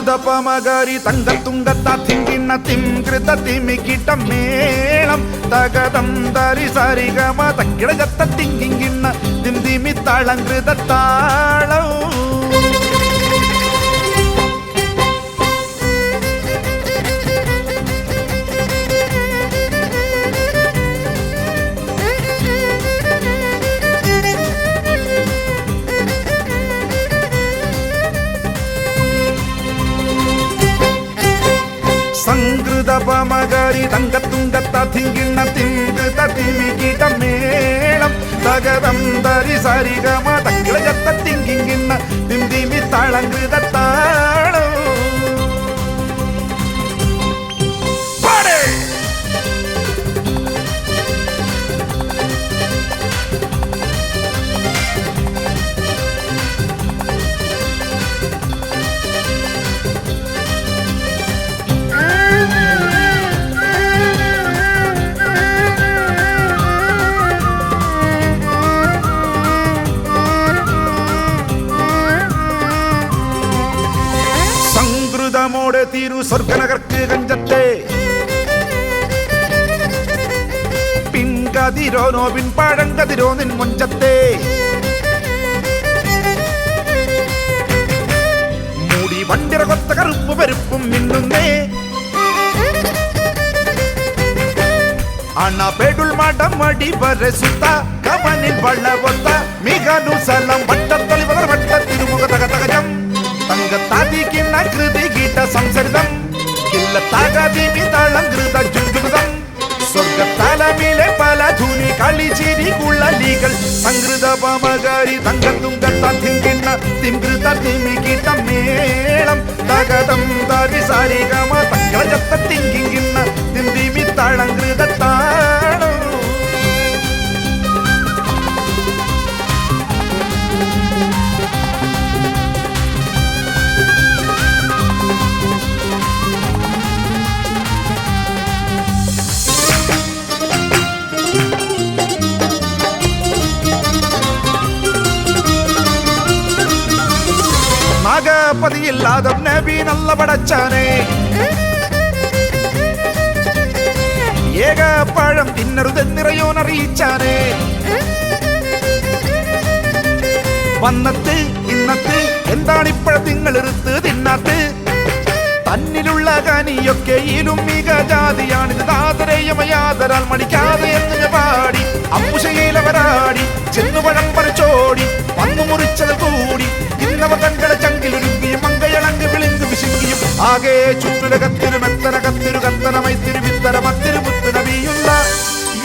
സംഗൃതപമകരി തങ്കത്തുങ്കത്ത തിങ്കിണ്ണ തിംകൃത തിമിക്കിട്ട മേളം തകതം തരി സരിഗമ തക്കിടകത്ത തിങ്കിങ്ങിണ്ണ തിന്തിമി താളങ്കൃത താളം സംഗൃതപമകരി തങ്കത്തുങ്കത്ത തിങ്കിണ്ണ തിംകൃത തിമിക്കിട്ട മേളം തകതം തരി സരിഗമ തക്കിടകത്ത തിങ്കിങ്ങിണ്ണ തിന്തിമി താളങ്കൃത താളം ോടെ തീരു സ്വർഗനകർക്ക് കഞ്ചത്തെ പിൻകതിരോനോ പിൻപാഴങ്കതിരോ നിൻ മുഞ്ചത്തെ മൂടി വണ്ടിറ കൊത്ത കറുപ്പ് പെരുപ്പും മിന്നുന്നേ അണപെടുൾ മടം അടി വരസുത്ത കവനിൽ വള്ളവൊത്ത മികനുസലം വട്ടത്തൊളിവർ വട്ട തിരുമുഖ തകതകം തങ്കത്താതിക്കിണ്ണ കൃതി കീട്ട സംസരിതം കില്ലത്താകതിമി താളങ്കൃത ജുഗുതം സ്വർഗത്താലമിലെ പല ധൂനി കളിച്ചിരി കുള്ളലികൾ സംഗൃതപമകരി തങ്കത്തുങ്കത്ത തിങ്കിണ്ണ തിംകൃത തിമിക്കിട്ട മേളം തകതം തരി സരിഗമ തക്കളജത്ത തിങ്കിങ്ങിണ്ണ തിന്തിമി താളങ്കൃത താളം നാഗപതിയില്ലാതെ നബി നല്ല പടച്ചാനെ ഏകപ്പഴം തിന്നരുതെന്നിറയോനറിയിച്ചാനെ വന്നത്ത് ഇന്നത്ത് എന്താണിപ്പഴ തിങ്ങളെടുത്ത് തിന്നാത്ത് തന്നിലുള്ള കനിയൊക്കെയിലും മിക ജാതിയാണിത് ആദരയമയാദരാൽ മടിക്കാതെ എന്ന് പാടി അമ്പുശയിലവരാടി ചെന്നുപഴം പറിച്ചോടി വന്നു മുറിച്ചത് കൂടി ഇന്നവ തങ്ങളുടെ ചങ്കിലൊരുങ്ങിയും മങ്കയളങ്ക് വിളിങ്ക് വിശുങ്ങിയും ആകെ ചുറ്റുലകത്തിരു മെത്തനകത്തിരു കത്തനമൈത്തിരു വിത്തരമത്തിരു മുത്തുനബിയുള്ള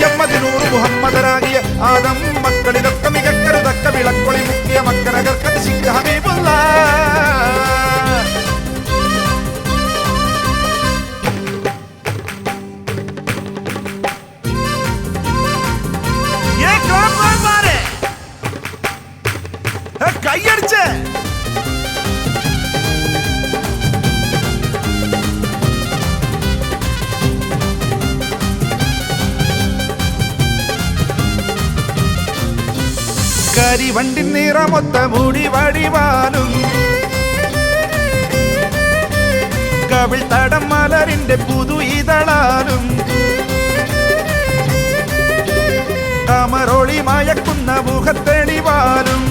യമ്മദിനൂർ മുഹമ്മദരാകിയ ആദം മക്കളിലൊക്കെ മികക്കരുതക്ക വിളക്കൊളി മുക്കിയ മക്കനകർക്കത് സിംഗ ഹബീബുള്ള കയ്യടിച്ച് കരിവണ്ടി നിറമൊത്ത മുടി വടിവാലും കവിൾ തടം മലരിന്റെ പുതു ഇതളാലും കമറോളി മയക്കുന്ന മുഖത്തെളിവാലും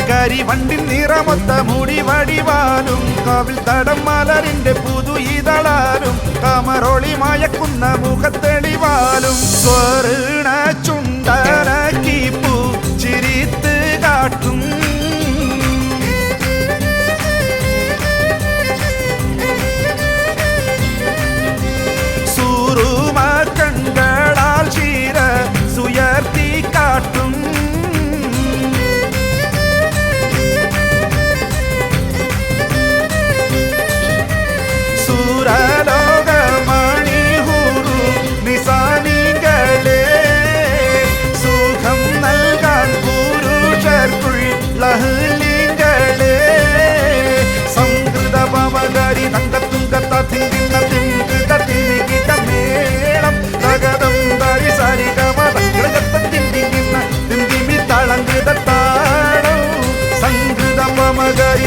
കരിവണ്ടി നിറമൊത്ത മുടി വടിവാലും കവിൾ തടം മലരിന്റെ പുതു ഇതളാലും കമറോളി മയക്കുന്ന മുഖത്തെളിവാലും സ്വർണ ചുണ്ടനക്കി പൂ ചിരിത്ത് കാട്ടും സൂറുമ കണ്ണുകളാൽ ശീര സുയർത്തി കാട്ടും ലോകമണിഹൂറു നിസാനികളെ സുഖം നൽകാൻ പുരുഷർക്കുള്ള സംഗൃതപമകരി തങ്കത്തുങ്കത്ത തിങ്കിണ്ണ തിംകൃത തിമിക്കിട്ട മേളം തകതം തരി സരിഗമ തക്കളജത്ത തിങ്കിങ്ങിണ്ണ തിന്തിമി താളങ്കൃത താളം സംഗൃതപമകരി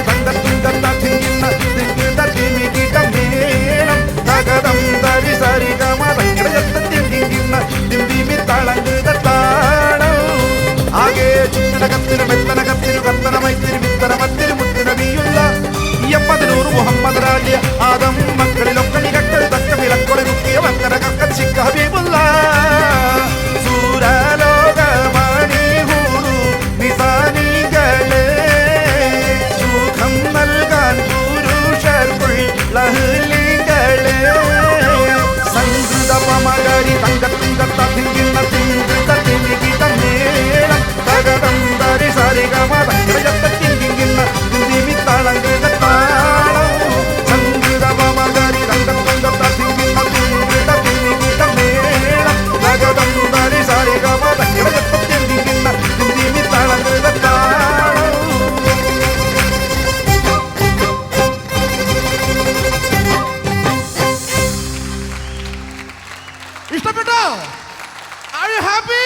ഹാപ്പി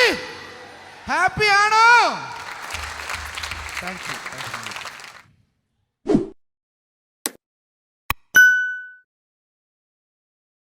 ഹാപ്പി ആണോ? Thank you.